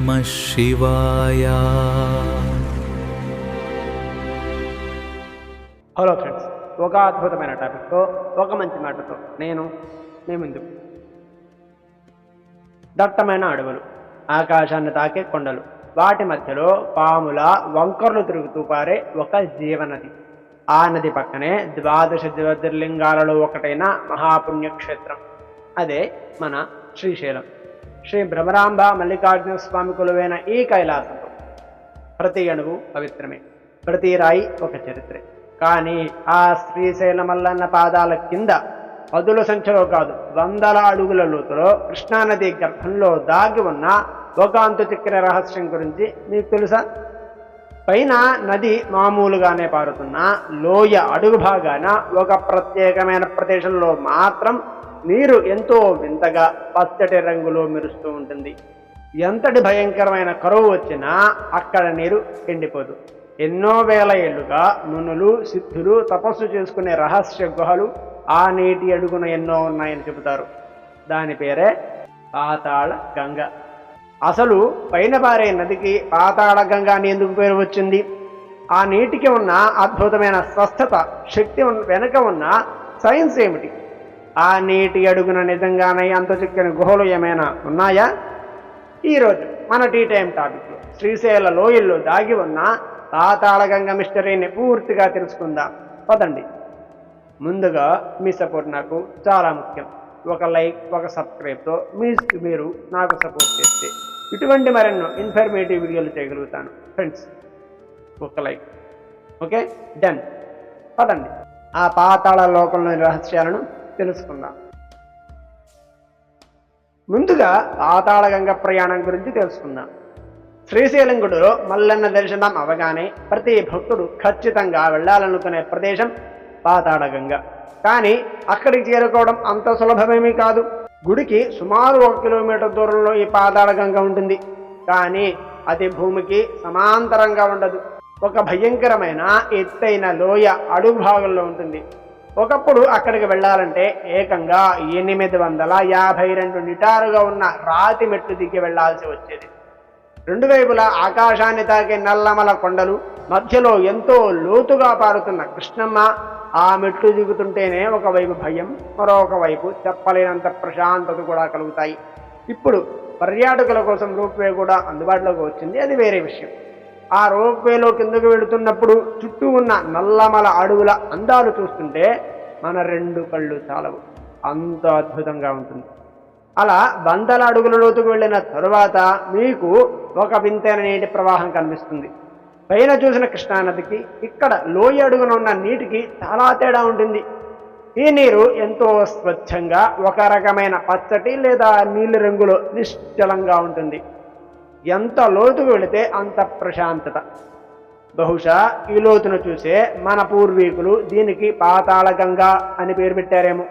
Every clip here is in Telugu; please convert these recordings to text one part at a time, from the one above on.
నమః శివాయ. హలో ఫ్రెండ్స్, ఒక అద్భుతమైన టాపిక్తో ఒక మంచి మాటతో నేను మీ ముందుకు. దట్టమైన అడవులు, ఆకాశాన్ని తాకే కొండలు, వాటి మధ్యలో పాముల వంకర్లు తిరుగుతూ పారే ఒక జీవనది. ఆ నది పక్కనే 12 జ్యోతిర్లింగాలలో ఒకటైన మహాపుణ్యక్షేత్రం, అదే మన శ్రీశైలం. శ్రీ భ్రమరాంబ మల్లికార్జున స్వామి కొలువైన ఈ కైలాసంలో ప్రతి అణువు పవిత్రమే, ప్రతి రాయి ఒక చరిత్రే. కానీ ఆ శ్రీశైల మల్లన్న పాదాల కింద పదుల సంఖ్యలో కాదు, 100 అడుగుల లోతులో కృష్ణానది గర్భంలో దాగి ఉన్న ఒక అంతు చిక్కిన రహస్యం గురించి మీకు తెలుసా? పైన నది మామూలుగానే పారుతున్నా లోయ అడుగు భాగాన ఒక ప్రత్యేకమైన ప్రదేశంలో మాత్రం నీరు ఎంతో వింతగా పచ్చటి రంగులో మెరుస్తూ ఉంటుంది. ఎంతటి భయంకరమైన కరువు వచ్చినా అక్కడ నీరు ఎండిపోదు. ఎన్నో వేల ఏళ్లుగా మునులు సిద్ధులు తపస్సు చేసుకునే రహస్య గుహలు ఆ నీటి అడుగున ఎన్నో ఉన్నాయని చెబుతారు. దాని పేరే పాతాళ గంగ. అసలు పైన పారే నదికి పాతాళ గంగ అని ఎందుకు పేరు వచ్చింది? ఆ నీటికి ఉన్న అద్భుతమైన స్వస్థత, శక్తి వెనుక ఉన్న సైన్స్ ఏమిటి? ఆ నీటి అడుగున నిజంగానే అంత చిక్కని గుహలు ఏమైనా ఉన్నాయా? ఈరోజు మన టీ టైం టాపిక్లో శ్రీశైల లోయల్లో దాగి ఉన్న పాతాళగంగ మిస్టరీని పూర్తిగా తెలుసుకుందాం. పదండి. ముందుగా మీ సపోర్ట్ నాకు చాలా ముఖ్యం. ఒక లైక్, ఒక సబ్స్క్రైబ్తో మీరు నాకు సపోర్ట్ చేస్తే ఇటువంటి మరెన్నో ఇన్ఫర్మేటివ్ వీడియోలు చేయగలుగుతాను. ఫ్రెండ్స్, ఒక లైక్. Okay, done. పదండి, ఆ పాతాళ లోకంలోని రహస్యాలను తెలుసుకుందాం. ముందుగా పాతాళ గంగ ప్రయాణం గురించి తెలుసుకుందాం. శ్రీశైలం గుడిలో మల్లన్న దర్శనం అవగానే ప్రతి భక్తుడు ఖచ్చితంగా వెళ్ళాలనుకునే ప్రదేశం పాతాళ గంగ. కానీ అక్కడికి చేరుకోవడం అంత సులభమేమీ కాదు. గుడికి సుమారు 1 కిలోమీటర్ దూరంలో ఈ పాతాళ గంగ ఉంటుంది. కానీ అది భూమికి సమాంతరంగా ఉండదు. ఒక భయంకరమైన ఎత్తైన లోయ అడుగు భాగంలో ఉంటుంది. ఒకప్పుడు అక్కడికి వెళ్ళాలంటే ఏకంగా 852 నిటారుగా ఉన్న రాతి మెట్లు దిగి వెళ్లాల్సి వచ్చేది. 2 వైపులా ఆకాశాన్ని తాకే నల్లమల కొండలు, మధ్యలో ఎంతో లోతుగా పారుతున్న కృష్ణమ్మ. ఆ మెట్లు దిగుతుంటేనే ఒకవైపు భయం, మరొక వైపు చెప్పలేనంత ప్రశాంతత కూడా కలుగుతాయి. ఇప్పుడు పర్యాటకుల కోసం రోప్వే కూడా అందుబాటులోకి వచ్చింది, అది వేరే విషయం. ఆ రోప్వేలో కిందకు వెళుతున్నప్పుడు చుట్టూ ఉన్న నల్లమల అడవుల అందాలు చూస్తుంటే మన 2 కళ్ళు చాలవు, అంత అద్భుతంగా ఉంటుంది. అలా 100 అడుగుల లోతుకు వెళ్ళిన తరువాత మీకు ఒక వింతైన నీటి ప్రవాహం కనిపిస్తుంది. పైన చూసిన కృష్ణానదికి ఇక్కడ లోయ అడుగున ఉన్న నీటికి చాలా తేడా ఉంటుంది. ఈ నీరు ఎంతో స్వచ్ఛంగా ఒక రకమైన పచ్చటి లేదా నీలి రంగులో నిశ్చలంగా ఉంటుంది. ఎంత లోతుకు వెళితే అంత ప్రశాంతత. బహుశా ఈ లోతును చూసే మన పూర్వీకులు దీనికి పాతాళ గంగ అని పేరు పెట్టారేమో.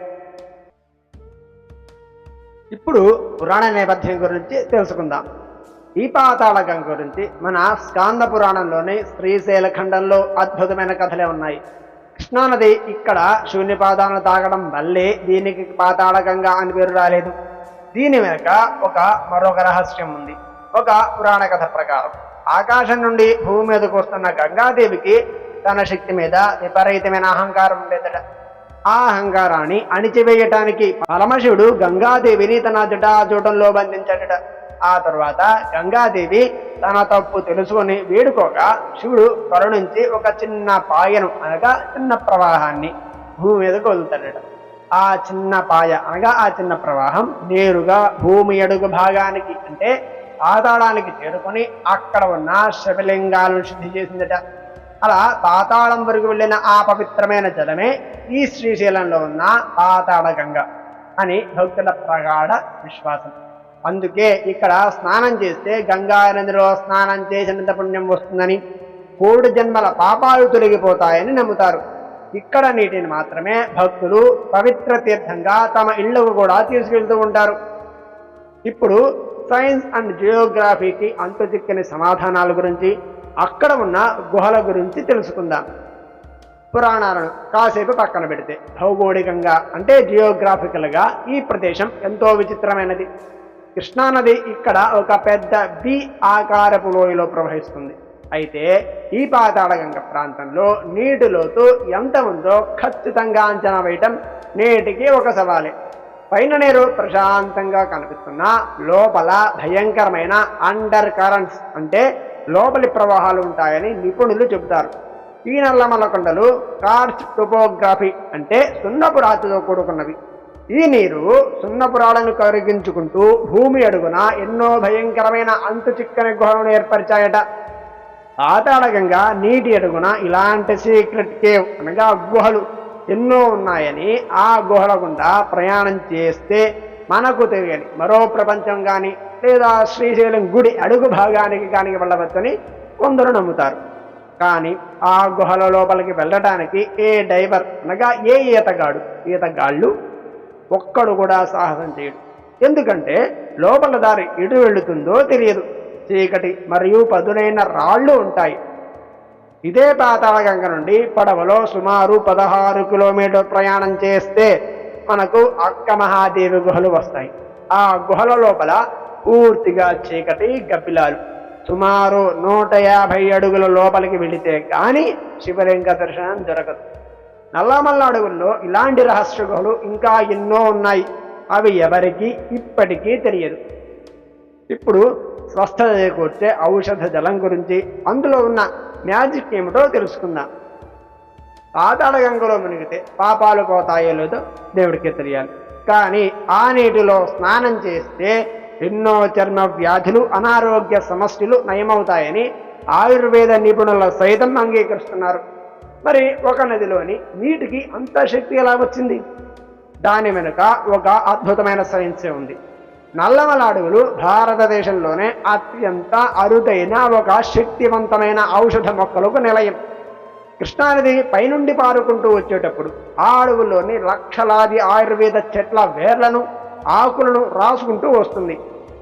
ఇప్పుడు పురాణ నేపథ్యం గురించి తెలుసుకుందాం. ఈ పాతాళ గంగ గురించి మన స్కాంద పురాణంలోని శ్రీశైల ఖండంలో అద్భుతమైన కథలే ఉన్నాయి. కృష్ణానది ఇక్కడ శూన్యపాదాలను తాగడం వల్లే దీనికి పాతాళ గంగ అని పేరు రాలేదు. దీని వెనుక మరొక రహస్యం ఉంది. ఒక పురాణ కథ ప్రకారం ఆకాశం నుండి భూమి మీదకు వస్తున్న గంగాదేవికి తన శక్తి మీద విపరీతమైన అహంకారం ఉండేదట. ఆ అహంకారాన్ని అణిచివేయటానికి పరమశివుడు గంగాదేవిని తన జటాజూటంలో బంధించాడట. ఆ తర్వాత గంగాదేవి తన తప్పు తెలుసుకొని వేడుకోగా శివుడు కరుణించి ఒక చిన్న పాయను అనగా చిన్న ప్రవాహాన్ని భూమి మీదకు వదులుతాడట. ఆ చిన్న పాయ అనగా ఆ చిన్న ప్రవాహం నేరుగా భూమి అడుగు భాగానికి అంటే పాతాళానికి చేరుకొని అక్కడ ఉన్న శివలింగాలను శుద్ధి చేసిందట. అలా పాతాళం వరకు వెళ్ళిన ఆ పవిత్రమైన జలమే ఈ శ్రీశైలంలో ఉన్న పాతాళ గంగ అని భక్తుల ప్రగాఢ విశ్వాసం. అందుకే ఇక్కడ స్నానం చేస్తే గంగా నదిలో స్నానం చేసినంత పుణ్యం వస్తుందని, 3 జన్మల పాపాలు తొలగిపోతాయని నమ్ముతారు. ఇక్కడ నీటిని మాత్రమే భక్తులు పవిత్ర తీర్థంగా తమ ఇళ్లకు కూడా తీసుకెళ్తూ ఉంటారు. ఇప్పుడు సైన్స్ అండ్ జియోగ్రఫీకి అంతు చిక్కని సమాధానాల గురించి, అక్కడ ఉన్న గుహల గురించి తెలుసుకుందాం. పురాణాలను కాసేపు పక్కన పెడితే భౌగోళికంగా అంటే జియోగ్రాఫికల్గా ఈ ప్రదేశం ఎంతో విచిత్రమైనది. కృష్ణానది ఇక్కడ ఒక పెద్ద బి ఆకారపు లోయలో ప్రవహిస్తుంది. అయితే ఈ పాతాళగంగ ప్రాంతంలో నీటి లోతు ఎంత ఉందో ఖచ్చితంగా అంచనా వేయటం నేటికి ఒక సవాలే. పైన నీరు ప్రశాంతంగా కనిపిస్తున్నా లోపల భయంకరమైన అండర్ కరెంట్స్ అంటే లోపలి ప్రవాహాలు ఉంటాయని నిపుణులు చెబుతారు. ఈ నల్లమల్ల కొండలు కార్స్ట్ టోపోగ్రఫీ అంటే సున్నపు రాతితో కూడుకున్నవి. ఈ నీరు సున్నపురాలను కరిగించుకుంటూ భూమి అడుగున ఎన్నో భయంకరమైన అంతు చిక్కని గుహలను ఏర్పరిచాయట. పాతాళగంగ నీటి అడుగున ఇలాంటి సీక్రెట్ కేవ్ అనగా గుహలు ఎన్నో ఉన్నాయని, ఆ గుహల గుండా ప్రయాణం చేస్తే మనకు తెలియని మరో ప్రపంచం కానీ లేదా శ్రీశైలం గుడి అడుగు భాగానికి కానీ వెళ్ళవచ్చని కొందరు నమ్ముతారు. కానీ ఆ గుహల లోపలికి వెళ్ళడానికి ఏ డైవర్ అనగా ఏ ఈతగాళ్ళు ఒక్కడు కూడా సాహసం చేయడు. ఎందుకంటే లోపల దారి ఎటు వెళుతుందో తెలియదు. చీకటి మరియు పదునైన రాళ్ళు ఉంటాయి. ఇదే పాతాళగంగ నుండి పడవలో సుమారు 16 కిలోమీటర్ ప్రయాణం చేస్తే మనకు అక్క మహాదేవి గుహలు వస్తాయి. ఆ గుహల లోపల పూర్తిగా చీకటి, గబ్బిలాలు. సుమారు 150 అడుగుల లోపలికి వెళితే కానీ శివలింగ దర్శనం దొరకదు. నల్లమల్ల అడవుల్లో ఇలాంటి రహస్య గుహలు ఇంకా ఎన్నో ఉన్నాయి. అవి ఎవరికి ఇప్పటికీ తెలియదు. ఇప్పుడు స్వస్థత చేకూర్చే ఔషధ జలం గురించి, అందులో ఉన్న మ్యాజిక్ ఏమిటో తెలుసుకుందాం. పాతాళగంగలో మునిగితే పాపాలు పోతాయో లేదో దేవుడికే తెలియాలి. కానీ ఆ నీటిలో స్నానం చేస్తే ఎన్నో చర్మ వ్యాధులు, అనారోగ్య సమస్యలు నయమవుతాయని ఆయుర్వేద నిపుణుల సైతం అంగీకరిస్తున్నారు. మరి ఒక నదిలోని నీటికి అంత శక్తి ఎలా వచ్చింది? దాని వెనుక ఒక అద్భుతమైన సైన్సే ఉంది. నల్లమల అడవులు భారతదేశంలోనే అత్యంత అరుదైన ఒక శక్తివంతమైన ఔషధ మొక్కలకు నిలయం. కృష్ణానది పైనుండి పారుకుంటూ వచ్చేటప్పుడు ఆ అడవుల్లోని లక్షలాది ఆయుర్వేద చెట్ల వేర్లను, ఆకులను రాసుకుంటూ వస్తుంది.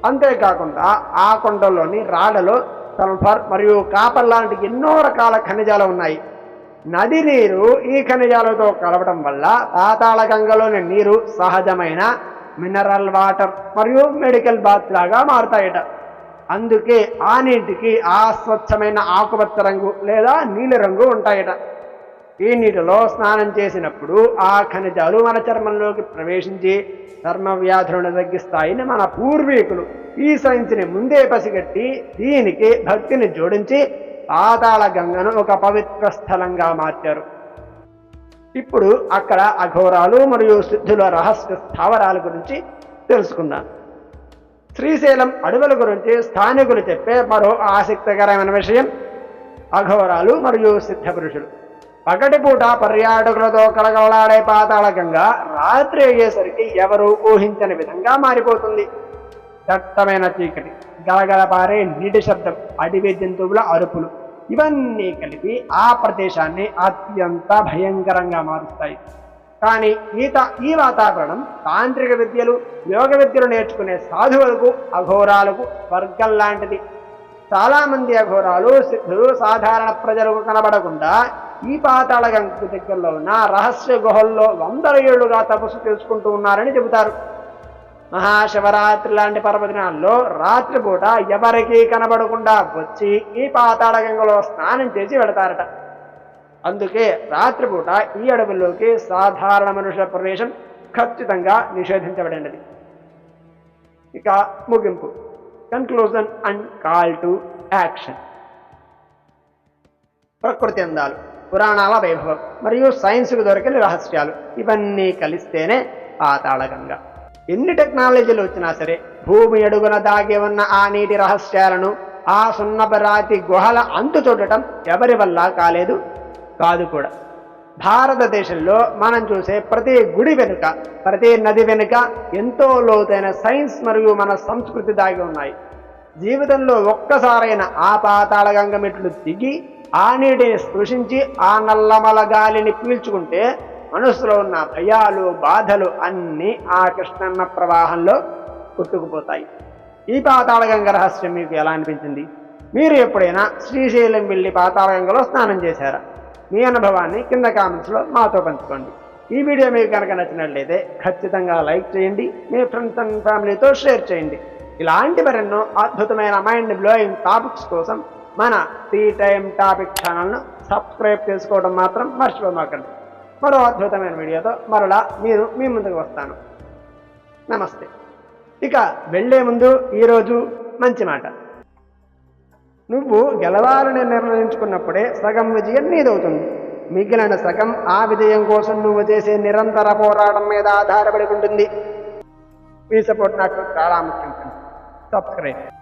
అంతేకాకుండా ఆ కొండల్లోని రాళ్లలో సల్ఫర్ మరియు కాపర్ లాంటి ఎన్నో రకాల ఖనిజాలు ఉన్నాయి. నది నీరు ఈ ఖనిజాలతో కలవడం వల్ల పాతాళగంగలోని నీరు సహజమైన మినరల్ వాటర్ మరియు మెడికల్ బాత్ లాగా మారుతాయట. అందుకే ఆ నీటికి ఆ స్వచ్ఛమైన ఆకుపచ్చ రంగు లేదా నీలిరంగు ఉంటాయట. ఈ నీటిలో స్నానం చేసినప్పుడు ఆ ఖనిజాలు మన చర్మంలోకి ప్రవేశించి చర్మ వ్యాధులను తగ్గిస్తాయని మన పూర్వీకులు ఈ సైన్స్ని ముందే పసిగట్టి దీనికి భక్తిని జోడించి పాతాళగంగను ఒక పవిత్ర స్థలంగా మార్చారు. ఇప్పుడు అక్కడ అఘోరాలు మరియు సిద్ధుల రహస్య స్థావరాల గురించి తెలుసుకుందాం. శ్రీశైలం అడవుల గురించి స్థానికులు చెప్పే మరో ఆసక్తికరమైన విషయం అఘోరాలు మరియు సిద్ధ పురుషులు. పగటిపూట పర్యాటకులతో కలగలాడే పాతాళగంగ రాత్రి అయ్యేసరికి ఎవరూ ఊహించని విధంగా మారిపోతుంది. దట్టమైన చీకటి, గలగల పారే నీటి శబ్దం, అడవి జంతువుల అరుపులు ఇవన్నీ కలిపి ఆ ప్రదేశాన్ని అత్యంత భయంకరంగా మారుస్తాయి. కానీ ఈ వాతావరణం తాంత్రిక విద్యలు, యోగ విద్యలు నేర్చుకునే సాధువులకు, అఘోరాలకు స్వర్గం లాంటిది. చాలామంది అఘోరాలు, సిద్ధులు సాధారణ ప్రజలకు కనబడకుండా ఈ పాతాళగంగకు దగ్గరలో ఉన్న రహస్య గుహల్లో 100 ఏళ్లుగా తపస్సు చేసుకుంటూ ఉన్నారని చెబుతారు. మహాశివరాత్రి లాంటి పర్వదినాల్లో రాత్రిపూట ఎవరికీ కనబడకుండా వచ్చి ఈ పాతాళగంగలో స్నానం చేసి వెళతారట. అందుకే రాత్రిపూట ఈ అడవుల్లోకి సాధారణ మనుషుల ప్రవేశం ఖచ్చితంగా నిషేధించబడినది. ఇక ముగింపు, conclusion and call to action. ప్రకృతి అందాలు, పురాణాల వైభవం మరియు సైన్స్కు దొరికిన రహస్యాలు ఇవన్నీ కలిస్తేనే పాతాళగంగ. ఎన్ని టెక్నాలజీలు వచ్చినా సరే భూమి అడుగున దాగి ఉన్న ఆ నీటి రహస్యాలను, ఆ సున్నపరాతి గుహల అంతు చూడటం ఎవరి వల్ల కాదు కూడా. భారతదేశంలో మనం చూసే ప్రతి గుడి వెనుక, ప్రతి నది వెనుక ఎంతో లోతైన సైన్స్ మరియు మన సంస్కృతి దాగి ఉన్నాయి. జీవితంలో ఒక్కసారైన ఆ పాతాళగంగ మెట్లు దిగి ఆ నీటిని స్పృశించి ఆ నల్లమల గాలిని పీల్చుకుంటే మనసులో ఉన్న భయాలు, బాధలు అన్నీ ఆ కృష్ణన్న ప్రవాహంలో కొట్టుకుపోతాయి. ఈ పాతాళగంగ రహస్యం మీకు ఎలా అనిపించింది? మీరు ఎప్పుడైనా శ్రీశైలం వెళ్ళి పాతాళగంగలో స్నానం చేశారా? మీ అనుభవాన్ని కింద కామెంట్స్లో మాతో పంచుకోండి. ఈ వీడియో మీకు కనుక నచ్చినట్లయితే ఖచ్చితంగా లైక్ చేయండి, మీ ఫ్రెండ్స్ అండ్ ఫ్యామిలీతో షేర్ చేయండి. ఇలాంటి మరెన్నో అద్భుతమైన మైండ్ బ్లోయింగ్ టాపిక్స్ కోసం మన టీ టైమ్ టాపిక్ ఛానల్ను సబ్స్క్రైబ్ చేసుకోవడం మాత్రం మర్చిపోమాకండి. మరో అద్భుతమైన వీడియోతో మరలా మీ ముందుకు వస్తాను. నమస్తే. ఇక వెళ్లే ముందు ఈరోజు మంచి మాట. నువ్వు గెలవాలని నిర్ణయించుకున్నప్పుడే సగం విజయం నీదవుతుంది. మిగిలిన సగం ఆ విజయం కోసం నువ్వు చేసే నిరంతర పోరాటం మీద ఆధారపడి ఉంటుంది. మీ సపోర్ట్ నాకు చాలా ముఖ్యం. సబ్స్క్రైబ్.